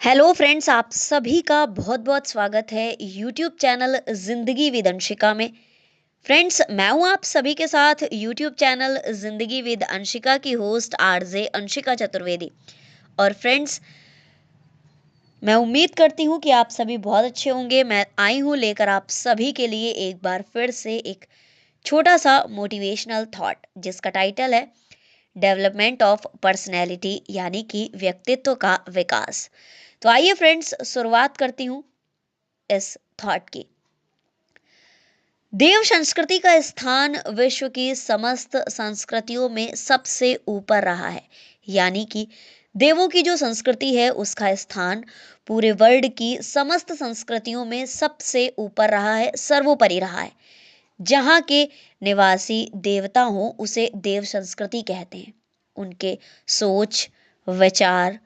Hello friends, आप सभी का बहुत बहुत स्वागत है यूट्यूब चैनल जिंदगी विद अंशिका में। फ्रेंड्स, मैं हूं आप सभी के साथ यूट्यूब चैनल जिंदगी विद अंशिका की होस्ट आरजे अंशिका चतुर्वेदी। और फ्रेंड्स, मैं उम्मीद करती हूं कि आप सभी बहुत अच्छे होंगे। मैं आई हूं लेकर आप सभी के लिए एक बार फिर से एक छोटा सा मोटिवेशनल थॉट, जिसका टाइटल है डेवलपमेंट ऑफ पर्सनैलिटी, यानी कि व्यक्तित्व का विकास। तो आइए फ्रेंड्स, शुरुआत करती हूँ इस थॉट की। देव संस्कृति का स्थान विश्व की समस्त संस्कृतियों में सबसे ऊपर रहा है। यानी कि देवों की जो संस्कृति है उसका स्थान पूरे वर्ल्ड की समस्त संस्कृतियों में सबसे ऊपर रहा है, सर्वोपरि रहा है। जहाँ के निवासी देवता हो उसे देव संस्कृति कहते हैं। उनके सोच, विचार,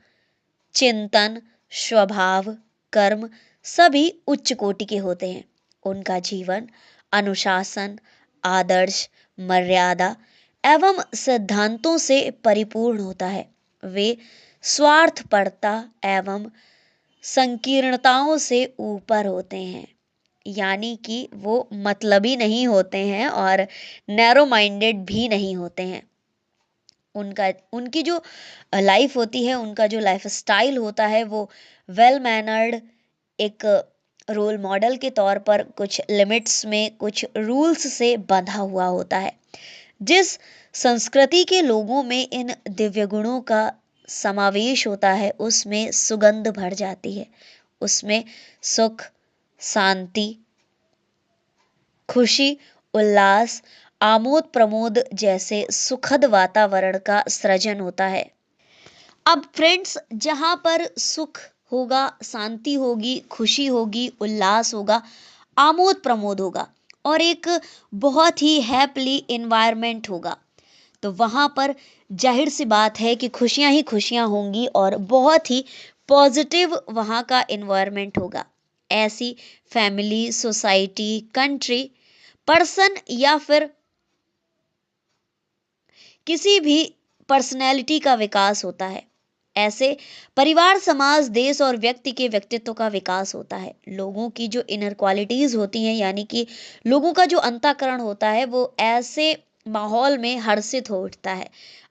चिंतन, स्वभाव, कर्म सभी उच्च कोटि के होते हैं। उनका जीवन अनुशासन, आदर्श, मर्यादा एवं सिद्धांतों से परिपूर्ण होता है। वे स्वार्थपरता एवं संकीर्णताओं से ऊपर होते हैं। यानी कि वो मतलबी नहीं होते हैं और नैरो माइंडेड भी नहीं होते हैं। उनका उनकी जो लाइफ होती है, उनका जो लाइफ स्टाइल होता है, वो वेल मैनर्ड, एक रोल मॉडल के तौर पर कुछ लिमिट्स में, कुछ रूल्स से बंधा हुआ होता है। जिस संस्कृति के लोगों में इन दिव्य गुणों का समावेश होता है उसमें सुगंध भर जाती है। उसमें सुख, शांति, खुशी, उल्लास, आमोद प्रमोद जैसे सुखद वातावरण का सृजन होता है। अब फ्रेंड्स, जहां पर सुख होगा, शांति होगी, खुशी होगी, उल्लास होगा, आमोद प्रमोद होगा और एक बहुत ही हैप्पी एनवायरनमेंट होगा, तो वहां पर जाहिर सी बात है कि खुशियां ही खुशियां होंगी और बहुत ही पॉजिटिव वहां का एनवायरनमेंट होगा। ऐसी फैमिली, सोसाइटी, कंट्री, पर्सन या फिर किसी भी पर्सनैलिटी का विकास होता है। ऐसे परिवार, समाज, देश और व्यक्ति के व्यक्तित्व का विकास होता है। लोगों की जो इनर क्वालिटीज होती हैं, यानी कि लोगों का जो अंतःकरण होता है, वो ऐसे माहौल में हर्षित हो उठता है।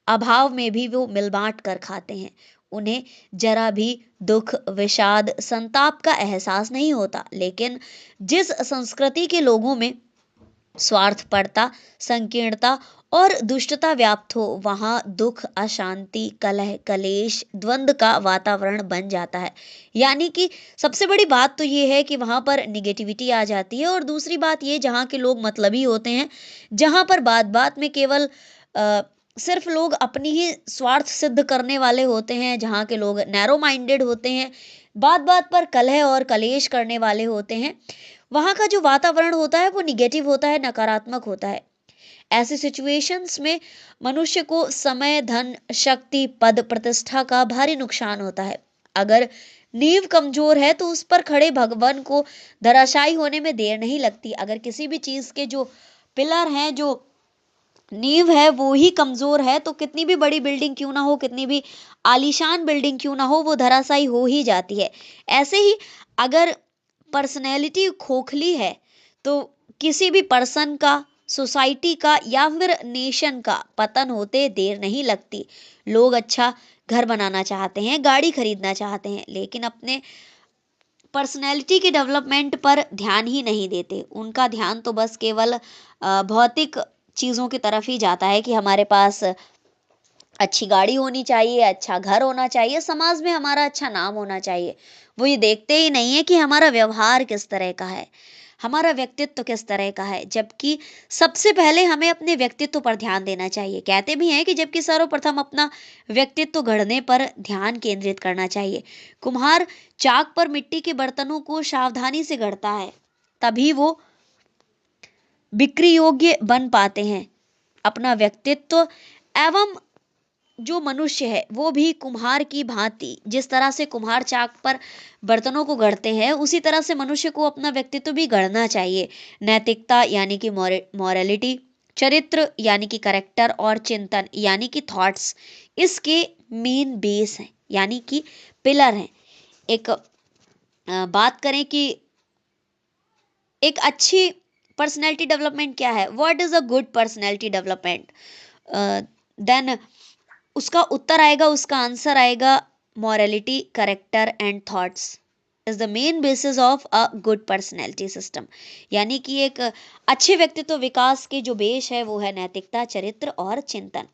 अभाव में भी वो मिल बांट कर खाते हैं। उन्हें जरा भी दुख, विषाद, संताप का एहसास नहीं होता। लेकिन जिस संस्कृति के लोगों में स्वार्थपरता, संकीर्णता और दुष्टता व्याप्त हो, वहां दुख, अशांति, कलह, कलेश, द्वंद्व का वातावरण बन जाता है। यानी कि सबसे बड़ी बात तो ये है कि वहां पर निगेटिविटी आ जाती है। और दूसरी बात ये, जहाँ के लोग मतलबी होते हैं, जहां पर बात बात में केवल सिर्फ लोग अपनी ही स्वार्थ सिद्ध करने वाले होते हैं, जहाँ के लोग नैरो माइंडेड होते हैं, बात बात पर कलह और कलेश करने वाले होते हैं, वहां का जो वातावरण होता है वो निगेटिव होता है, नकारात्मक होता है। ऐसी सिचुएशंस में मनुष्य को समय, धन, शक्ति, पद, प्रतिष्ठा का भारी नुकसान होता है। अगर नींव कमजोर है तो उस पर खड़े भगवान को धराशायी होने में देर नहीं लगती। अगर किसी भी चीज के जो पिलर हैं, जो नींव है, वो ही कमजोर है, तो कितनी भी बड़ी बिल्डिंग क्यों ना हो, कितनी भी आलीशान बिल्डिंग क्यों ना हो, वो धराशायी हो ही जाती है। ऐसे ही अगर पर्सनैलिटी खोखली है तो किसी भी पर्सन का, सोसाइटी का या फिर नेशन का पतन होते देर नहीं लगती। लोग अच्छा घर बनाना चाहते हैं, गाड़ी खरीदना चाहते हैं, लेकिन अपने पर्सनैलिटी के डेवलपमेंट पर ध्यान ही नहीं देते। उनका ध्यान तो बस केवल भौतिक चीज़ों की तरफ ही जाता है कि हमारे पास अच्छी गाड़ी होनी चाहिए, अच्छा घर होना चाहिए, समाज में हमारा अच्छा नाम होना चाहिए। वो ये देखते ही नहीं है कि हमारा व्यवहार किस तरह का है, हमारा व्यक्तित्व किस तरह का है। जबकि सबसे पहले हमें अपने व्यक्तित्व पर ध्यान देना चाहिए। कहते भी हैं कि जबकि सर्वप्रथम अपना व्यक्तित्व गढ़ने पर ध्यान केंद्रित करना चाहिए। कुम्हार चाक पर मिट्टी के बर्तनों को सावधानी से गढ़ता है, तभी वो बिक्री योग्य बन पाते हैं। अपना व्यक्तित्व एवं जो मनुष्य है वो भी कुम्हार की भांति, जिस तरह से कुम्हार चाक पर बर्तनों को गढ़ते हैं, उसी तरह से मनुष्य को अपना व्यक्तित्व भी गढ़ना चाहिए। नैतिकता यानी कि मॉरलिटी, चरित्र यानी कि करेक्टर और चिंतन यानी कि थॉट्स इसके मेन बेस हैं, यानी कि पिलर हैं। एक बात करें कि एक अच्छी पर्सनैलिटी डेवलपमेंट क्या है, what is a good personality development, then उसका उत्तर आएगा, उसका आंसर आएगा morality, character and thoughts is the main basis of a good personality system. यानी कि एक अच्छे व्यक्तित्व विकास के जो बेस है वो है नैतिकता, चरित्र और चिंतन।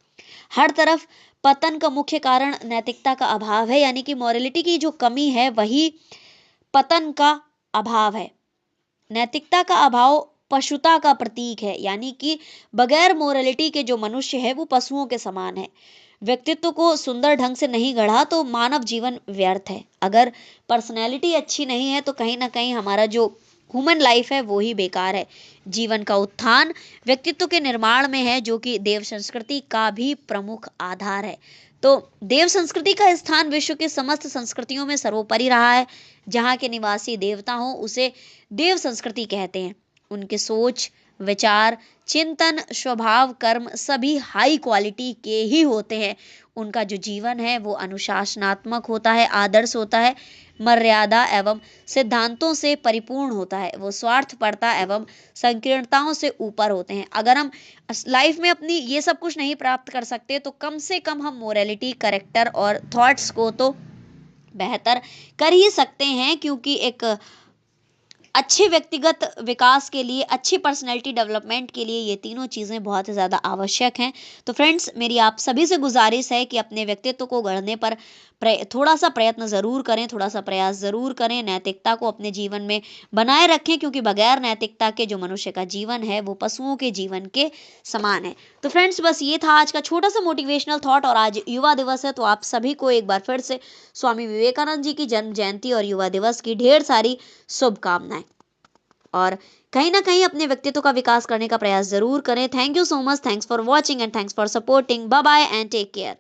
हर तरफ पतन का मुख्य कारण नैतिकता का अभाव है, यानी कि मॉरलिटी की जो कमी है वही पतन का अभाव है। नैतिकता का अभाव पशुता का प्रतीक है, यानी कि बगैर मोरलिटी के जो मनुष्य है वो पशुओं के समान है। व्यक्तित्व को सुंदर ढंग से नहीं गढ़ा तो मानव जीवन व्यर्थ है। अगर पर्सनैलिटी अच्छी नहीं है तो कहीं ना कहीं हमारा जो ह्यूमन लाइफ है वो ही बेकार है। जीवन का उत्थान व्यक्तित्व के निर्माण में है, जो कि देव संस्कृति का भी प्रमुख आधार है। तो देव संस्कृति का स्थान विश्व के समस्त संस्कृतियों में सर्वोपरि रहा है। जहाँ के निवासी देवता हों उसे देव संस्कृति कहते हैं। उनके सोच, विचार, चिंतन, स्वभाव, कर्म सभी हाई क्वालिटी के ही होते हैं। उनका जो जीवन है वो अनुशासनात्मक होता है, आदर्श होता है, मर्यादा एवं सिद्धांतों से परिपूर्ण होता है। वो स्वार्थपरता एवं संकीर्णताओं से ऊपर होते हैं। अगर हम लाइफ में अपनी ये सब कुछ नहीं प्राप्त कर सकते तो कम से कम हम मोरालिटी, करेक्टर और थॉट्स को तो बेहतर कर ही सकते हैं, क्योंकि एक अच्छे व्यक्तिगत विकास के लिए, अच्छी पर्सनैलिटी डेवलपमेंट के लिए ये तीनों चीज़ें बहुत ही ज़्यादा आवश्यक हैं। तो फ्रेंड्स, मेरी आप सभी से गुजारिश है कि अपने व्यक्तित्व को गढ़ने पर थोड़ा सा प्रयत्न ज़रूर करें, थोड़ा सा प्रयास ज़रूर करें, नैतिकता को अपने जीवन में बनाए रखें, क्योंकि बगैर नैतिकता के जो मनुष्य का जीवन है वो पशुओं के जीवन के समान है। तो फ्रेंड्स, बस ये था आज का छोटा सा मोटिवेशनल थॉट। और आज युवा दिवस है तो आप सभी को एक बार फिर से स्वामी विवेकानंद जी की जन्म जयंती और युवा दिवस की ढेर सारी शुभकामनाएं। और कहीं ना कहीं अपने व्यक्तित्व का विकास करने का प्रयास जरूर करें। Thank you so much, thanks for watching and thanks for supporting. Bye bye and take care.